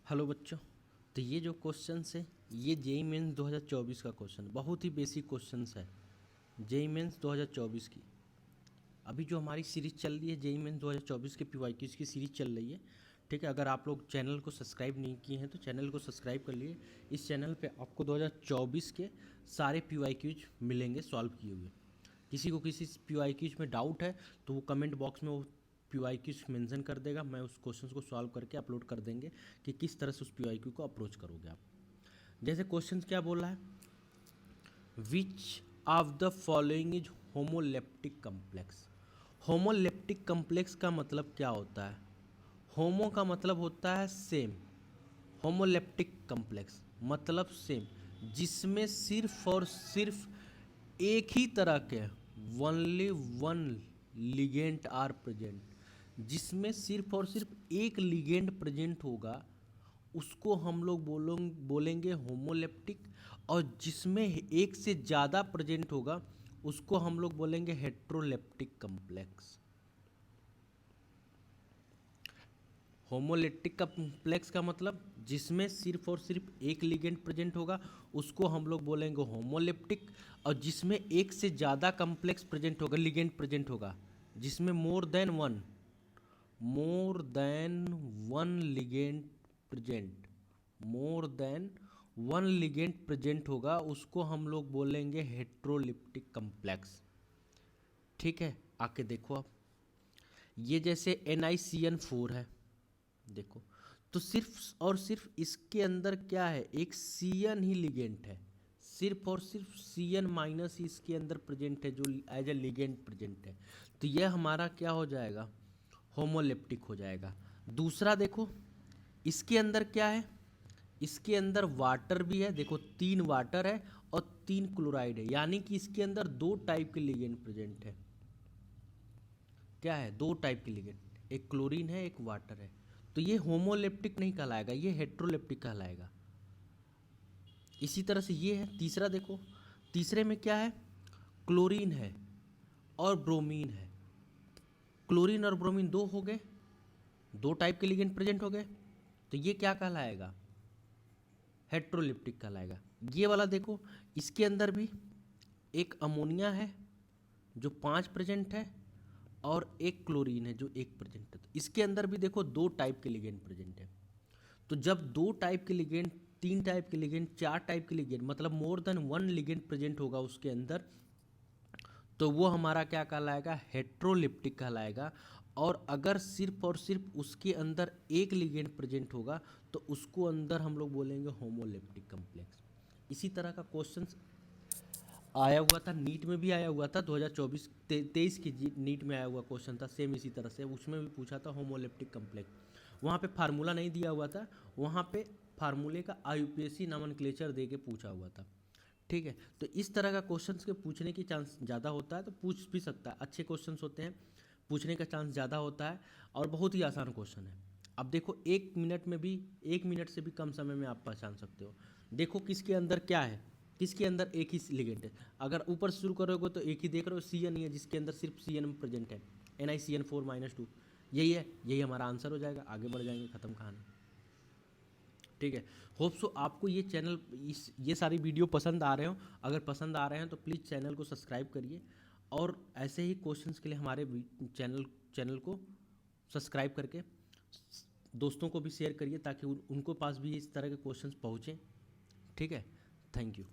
Hello बच्चों। तो ये जो क्वेश्चन है ये जेईई मेंस 2024 का क्वेश्चन, बहुत ही बेसिक क्वेश्चन है जेईई मेंस 2024 की। अभी जो हमारी सीरीज चल रही है जेईई मेंस 2024 के पीवाईक्यूज की सीरीज चल रही है, ठीक है। अगर आप लोग चैनल को सब्सक्राइब नहीं किए हैं तो चैनल को सब्सक्राइब कर लिए। इस चैनल पे आपको 2024 के सारे पीवाईक्यूज मिलेंगे सॉल्व किए हुए। किसी को किसी पीवाईक्यूज में डाउट है तो वो कमेंट बॉक्स में वो पीवाईक्यूज मेंशन कर देगा, मैं उस क्वेश्चन को सॉल्व करके अपलोड कर देंगे कि किस तरह से उस पीवाईक्यू को अप्रोच करोगे आप। जैसे क्वेश्चन क्या बोल रहा है, which of the following is homoleptic complex. Homoleptic complex का मतलब क्या होता है? होमो का मतलब होता है सेम, होमोलेप्टिक कम्प्लेक्स मतलब सेम, जिसमें सिर्फ और सिर्फ एक ही तरह के only one ligand are present, जिसमें सिर्फ और सिर्फ एक लिगेंड प्रेजेंट होगा उसको हम लोग बोलेंगे होमोलेप्टिक। और जिसमें एक से ज़्यादा प्रेजेंट होगा उसको हम लोग बोलेंगे हेट्रोलेप्टिक कम्प्लेक्स। होमोलेप्टिक कम्प्लेक्स का मतलब जिसमें सिर्फ और सिर्फ एक लिगेंड प्रेजेंट होगा उसको हम लोग बोलेंगे होमोलेप्टिक। और जिसमें एक से ज़्यादा कम्प्लेक्स प्रेजेंट होगा, लिगेंड प्रेजेंट होगा, जिसमें more than one ligand present, more than one ligand present होगा उसको हम लोग बोलेंगे हेट्रोलिप्टिक कम्प्लेक्स। ठीक है, आके देखो आप, ये जैसे NiCN4 है, देखो तो सिर्फ और सिर्फ इसके अंदर क्या है, एक CN ही लिगेंड है, सिर्फ और सिर्फ CN माइनस ही इसके अंदर प्रेजेंट है जो एज ए लिगेंड प्रेजेंट है। तो यह हमारा क्या हो जाएगा, होमोलेप्टिक हो जाएगा। दूसरा देखो इसके अंदर क्या है, इसके अंदर वाटर भी है, देखो 3 वाटर है और 3 क्लोराइड है, यानी कि इसके अंदर 2 टाइप के लिगेंड प्रेजेंट है। क्या है, 2 टाइप के लिगेंड, एक क्लोरीन है एक वाटर है। तो ये होमोलेप्टिक नहीं कहलाएगा, ये हेट्रोलेप्टिक कहलाएगा। इसी तरह से ये है तीसरा, देखो तीसरे में क्या है, क्लोरीन है और ब्रोमीन है। क्लोरीन और ब्रोमीन 2 हो गए, 2 टाइप के लिगेंड प्रेजेंट हो गए, तो ये क्या कहलाएगा, हेट्रोलिप्टिक कहलाएगा। ये वाला देखो इसके अंदर भी एक अमोनिया है जो 5 प्रेजेंट है और एक क्लोरीन है जो 1 प्रेजेंट है। तो इसके अंदर भी देखो 2 टाइप के लिगेंड प्रेजेंट है। तो जब 2 टाइप के लिगेंड, 3 टाइप के लिगेंड, 4 टाइप के लिगेंड, मतलब more than one ligand present होगा उसके अंदर, तो वो हमारा क्या कहलाएगा, हेट्रोलिप्टिक कहलाएगा। और अगर सिर्फ और सिर्फ उसके अंदर एक लिगेंड प्रेजेंट होगा तो उसको अंदर हम लोग बोलेंगे होमोलेप्टिक कम्प्लेक्स। इसी तरह का क्वेश्चन आया हुआ था, नीट में भी आया हुआ था 2024-23 की नीट में आया हुआ क्वेश्चन था सेम इसी तरह से, उसमें भी पूछा था होमोलेप्टिक कम्प्लेक्स। वहाँ पे फार्मूला नहीं दिया हुआ था, वहाँ पे फार्मूले का IUPAC नॉमेनक्लेचर दे के पूछा हुआ था। ठीक है, तो इस तरह का क्वेश्चंस के पूछने की चांस ज़्यादा होता है, तो पूछ भी सकता है, अच्छे क्वेश्चंस होते हैं, पूछने का चांस ज़्यादा होता है और बहुत ही आसान क्वेश्चन है। अब देखो 1 मिनट में भी, 1 मिनट से भी कम समय में आप पहचान सकते हो। देखो किसके अंदर क्या है, किसके अंदर एक ही लिगेंड है। अगर ऊपर से शुरू करोगे तो एक ही देख रहे हो, CN ही है जिसके अंदर सिर्फ CN प्रेजेंट है, NiCN4-2, यही है, यही हमारा आंसर हो जाएगा। आगे बढ़ जाएंगे, खत्म कहानी। ठीक है, होप सो आपको ये चैनल, ये सारी वीडियो पसंद आ रहे हो। अगर पसंद आ रहे हैं तो प्लीज़ चैनल को सब्सक्राइब करिए और ऐसे ही क्वेश्चंस के लिए हमारे चैनल को सब्सक्राइब करके दोस्तों को भी शेयर करिए ताकि उनको पास भी इस तरह के क्वेश्चंस पहुँचें। ठीक है, थैंक यू।